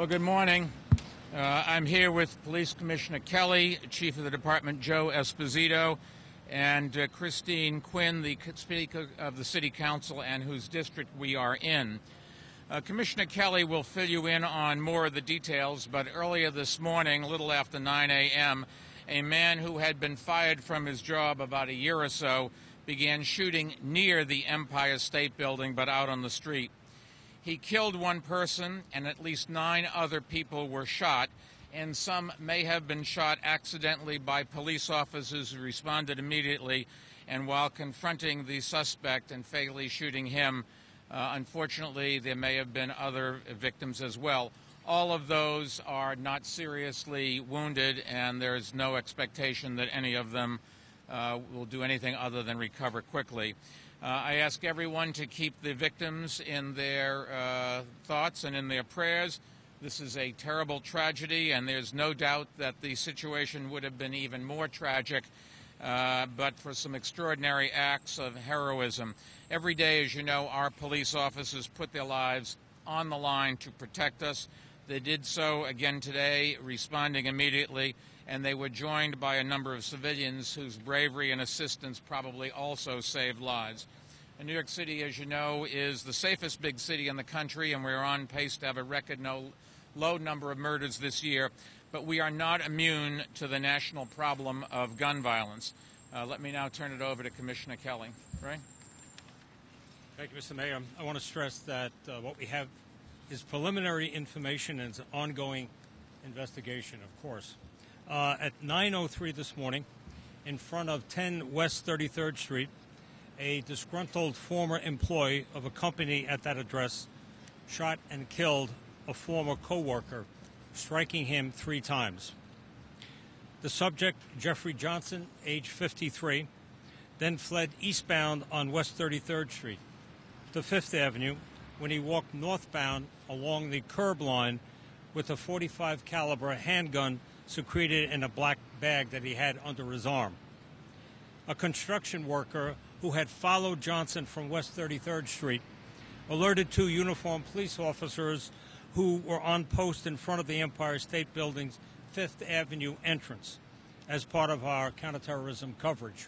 Well, good morning. I'm here with Police Commissioner Kelly, Chief of the Department Joe Esposito, and Christine Quinn, the Speaker of the City Council and whose district we are in. Commissioner Kelly will fill you in on more of the details, but earlier this morning, a little after 9 a.m., a man who had been fired from his job about a year or so began shooting near the Empire State Building, but out on the street. He killed one person, and at least 9 other people were shot, and some may have been shot accidentally by police officers who responded immediately, and while confronting the suspect and fatally shooting him, unfortunately, there may have been other victims as well. All of those are not seriously wounded, and there is no expectation that any of them will do anything other than recover quickly. I ask everyone to keep the victims in their thoughts and in their prayers. This is a terrible tragedy, and there's no doubt that the situation would have been even more tragic but for some extraordinary acts of heroism. Every day, as you know, our police officers put their lives on the line to protect us. They did so again today, responding immediately, and they were joined by a number of civilians whose bravery and assistance probably also saved lives. And New York City, as you know, is the safest big city in the country, and we're on pace to have a record low number of murders this year. But we are not immune to the national problem of gun violence. Let me now turn it over to Commissioner Kelly. Ray? Thank you, Mr. Mayor. I want to stress that what we have is preliminary information and it's an ongoing investigation, of course. At 9:03 this morning, in front of 10 West 33rd Street, a disgruntled former employee of a company at that address shot and killed a former coworker, striking him 3 times. The subject, Jeffrey Johnson, age 53, then fled eastbound on West 33rd Street to 5th Avenue when he walked northbound along the curb line with a .45 caliber handgun secreted in a black bag that he had under his arm. A construction worker who had followed Johnson from West 33rd Street alerted 2 uniformed police officers who were on post in front of the Empire State Building's 5th Avenue entrance as part of our counterterrorism coverage.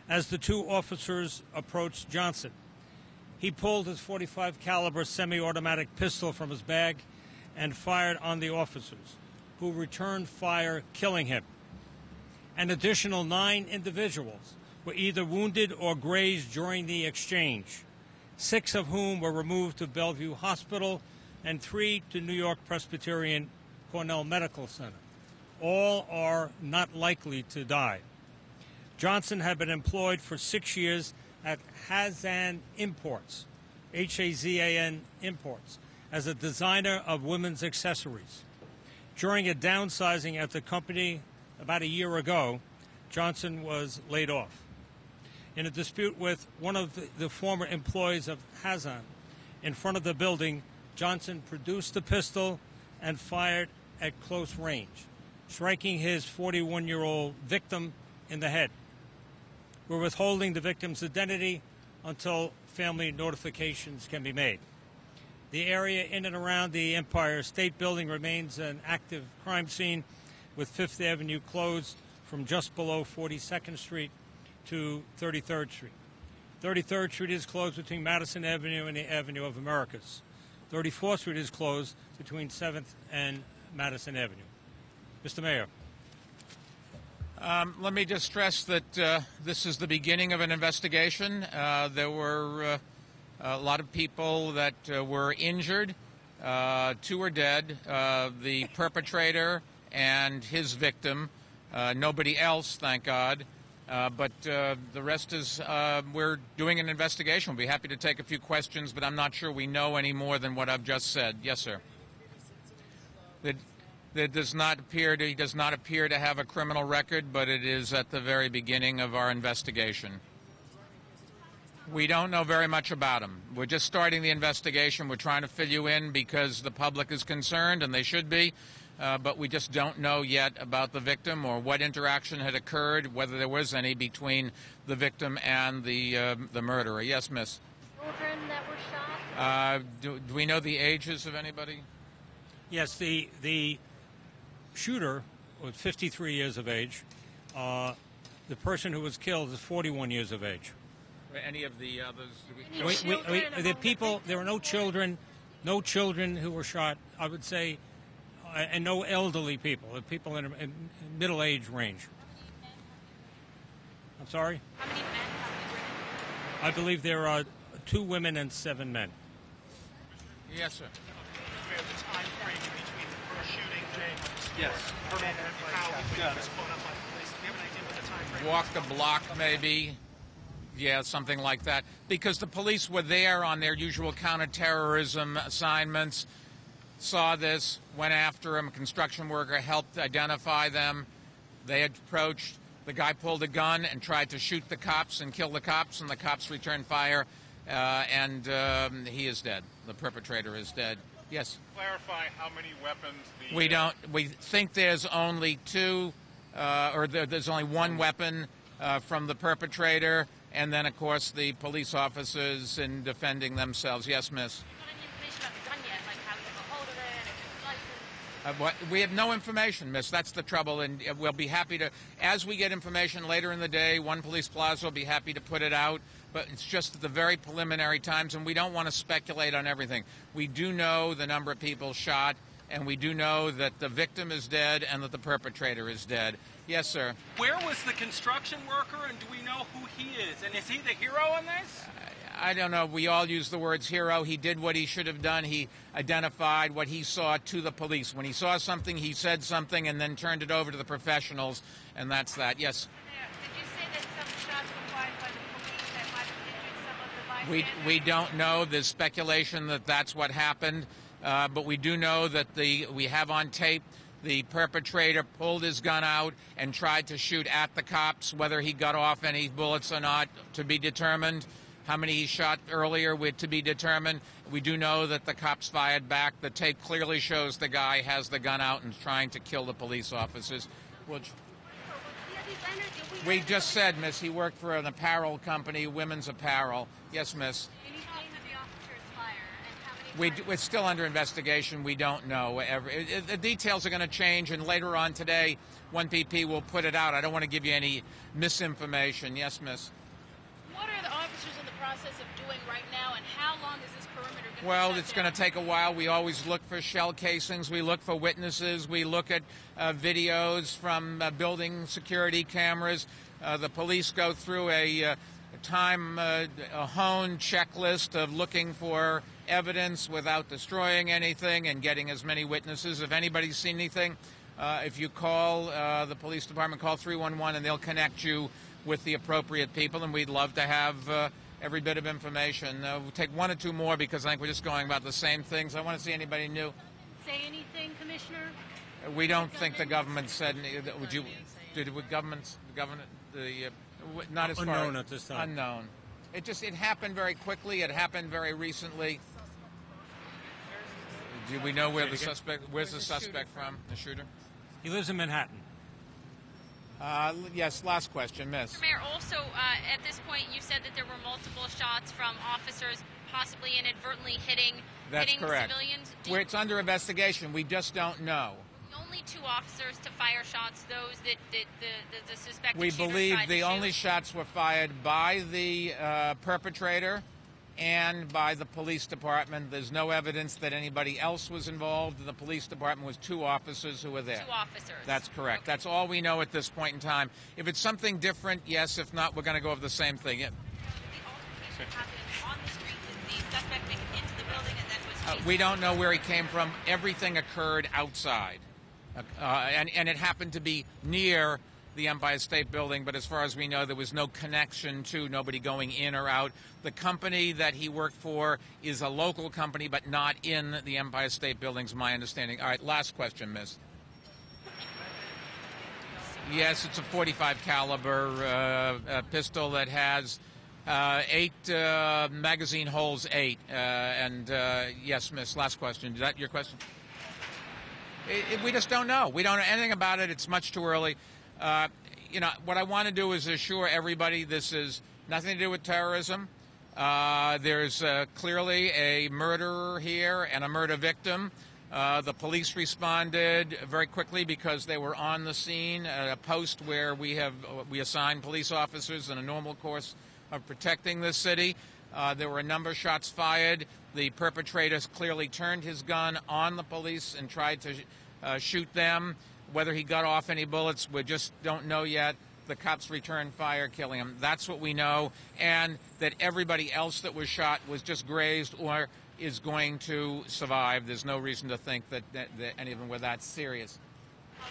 As the 2 officers approached Johnson, he pulled his .45 caliber semi-automatic pistol from his bag and fired on the officers, who returned fire, killing him. An additional 9 individuals were either wounded or grazed during the exchange, 6 of whom were removed to Bellevue Hospital and 3 to New York Presbyterian Cornell Medical Center. All are not likely to die. Johnson had been employed for 6 years at Hazan Imports, Hazan Imports, as a designer of women's accessories. During a downsizing at the company about a year ago, Johnson was laid off. In a dispute with one of the former employees of Hazan in front of the building, Johnson produced the pistol and fired at close range, striking his 41-year-old victim in the head. We're withholding the victim's identity until family notifications can be made. The area in and around the Empire State Building remains an active crime scene, with 5th Avenue closed from just below 42nd Street to 33rd Street. 33rd Street is closed between Madison Avenue and the Avenue of Americas. 34th Street is closed between 7th and Madison Avenue. Mr. Mayor. Let me just stress that this is the beginning of an investigation. There were a lot of people that were injured. 2 are dead. The perpetrator and his victim. Nobody else, thank God. But the rest is, we're doing an investigation. We'll be happy to take a few questions, but I'm not sure we know any more than what I've just said. Yes, sir. He does not appear to have a criminal record, but it is at the very beginning of our investigation. We don't know very much about him. We're just starting the investigation. We're trying to fill you in because the public is concerned, and they should be. But we just don't know yet about the victim or what interaction had occurred, whether there was any between the victim and the murderer. Yes, miss. Children that were shot? Do we know the ages of anybody? Yes, the shooter was 53 years of age. The person who was killed is 41 years of age. Any of the others? There were no children who were shot, I would say, and no elderly people, people in middle age range. I'm sorry? How many men have you written? I believe there are 2 women and 7 men. Yes, sir. The time frame between the first shooting, James. Yes. And how he was caught up by the police. Do you have an idea what the time frame Walk the block, maybe. Yeah, something like that. Because the police were there on their usual counterterrorism assignments, saw this, went after him. A construction worker helped identify them. They had approached. The guy pulled a gun and tried to shoot the cops and kill the cops, and the cops returned fire, and he is dead. The perpetrator is dead. Yes? Clarify how many weapons the... We don't. We think there's only 2, or there's only 1 weapon from the perpetrator, and then, of course, the police officers in defending themselves. Yes, miss? Have you got any information about the gun yet? Like how you got hold of it, if it was licensed? We have no information, miss. That's the trouble, and we'll be happy to, as we get information later in the day, One Police Plaza will be happy to put it out, but it's just at the very preliminary times, and we don't want to speculate on everything. We do know the number of people shot, and we do know that the victim is dead and that the perpetrator is dead. Yes, sir. Where was the construction worker, and do we know who he is? And is he the hero on this? I don't know. We all use the words hero. He did what he should have done. He identified what he saw to the police. When he saw something, he said something and then turned it over to the professionals, and that's that. Yes? Did you say that some shots were fired by the police that might have injured some of the bystanders? We don't know. There's speculation that that's what happened, but we do know that we have on tape the perpetrator pulled his gun out and tried to shoot at the cops. Whether he got off any bullets or not, to be determined. How many he shot earlier, to be determined. We do know that the cops fired back. The tape clearly shows the guy has the gun out and is trying to kill the police officers. We just said, miss, he worked for an apparel company, women's apparel. Yes, miss. Any shots did the officers fire, and how many We're still under investigation. We don't know. The details are going to change, and later on today, 1PP will put it out. I don't want to give you any misinformation. Yes, miss. What are the officers in the process of doing right now, and how long is this perimeter going to be Well, shut it's going down? to take a while. We always look for shell casings. We look for witnesses. We look at videos from building security cameras. The police go through a honed checklist of looking for evidence without destroying anything and getting as many witnesses. If anybody's seen anything, if you call the police department, call 311, and they'll connect you with the appropriate people, and we'd love to have every bit of information. We'll take 1 or 2 more because I think we're just going about the same things. I want to see anybody new. Say anything, Commissioner? We don't think the government said any. Would you? Did the government? Not as far. Unknown at this time. Unknown. It happened very quickly. It happened very recently. Do we know where the suspect? Where's the suspect from? The shooter? He lives in Manhattan. Yes. Last question, Miss. Mr. Mayor, also, at this point, you said that there were multiple shots from officers possibly inadvertently hitting correct. civilians. It's under investigation. We just don't know. Only 2 officers to fire shots, those that the suspected We shooter believe tried the to only shoot. shots were fired by the perpetrator and by the police department. There's no evidence that anybody else was involved. The police department was 2 officers who were there. 2 officers. That's correct. Okay. That's all we know at this point in time. If it's something different, yes. If not, we're going to go over the same thing. Yeah. The altercation happened on the street. Did the suspect make it into the building and then was chased? We don't know where he came from. Everything occurred outside. And it happened to be near the Empire State Building, but as far as we know, there was no connection to nobody going in or out. The company that he worked for is a local company, but not in the Empire State Building, is my understanding. All right, last question, miss. Yes, it's a .45 caliber pistol that has 8 magazine holes, 8. Yes, miss, last question. Is that your question? We just don't know. We don't know anything about it. It's much too early. What I want to do is assure everybody this is nothing to do with terrorism. There's clearly a murderer here and a murder victim. The police responded very quickly because they were on the scene at a post where we assign police officers in a normal course of protecting the city. There were a number of shots fired. The perpetrator clearly turned his gun on the police and tried to shoot them. Whether he got off any bullets, we just don't know yet. The cops returned fire, killing him. That's what we know. And that everybody else that was shot was just grazed or is going to survive. There's no reason to think that any of them were that serious. I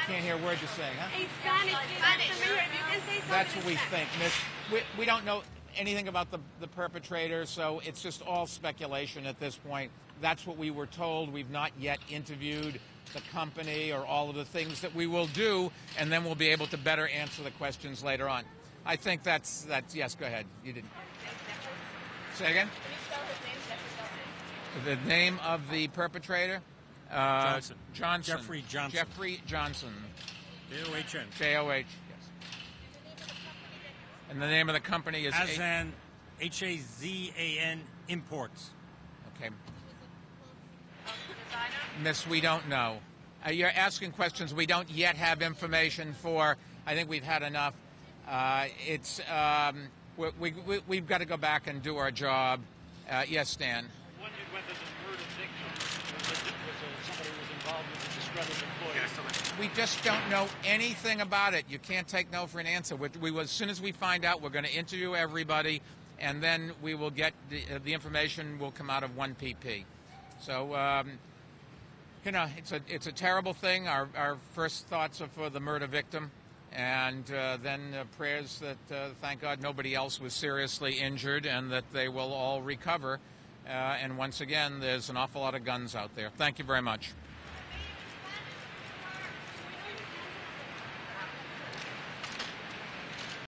can't hear a word you're saying, huh? That's what we think, miss. We don't know anything about the perpetrator, so it's just all speculation at this point. That's what we were told. We've not yet interviewed the company or all of the things that we will do, and then we'll be able to better answer the questions later on. I think that's yes, go ahead. You didn't. Say it again? Can you spell his name? The name of the perpetrator? Johnson. Jeffrey Johnson. Jeffrey Johnson. J-O-H-N. J-O-H, yes. And the name of the company is... Hazan, H-A-Z-A-N Imports. Okay. Miss, we don't know. You're asking questions we don't yet have information for. I think we've had enough. We've got to go back and do our job. Yes, Stan. Wondered whether the murder victim was somebody who was involved with a disgruntled employee. We just don't know anything about it. You can't take no for an answer. As soon as we find out, we're going to interview everybody, and then we will get the information will come out of 1PP. So, it's a terrible thing. Our first thoughts are for the murder victim, and then prayers that, thank God, nobody else was seriously injured and that they will all recover. And once again, there's an awful lot of guns out there. Thank you very much.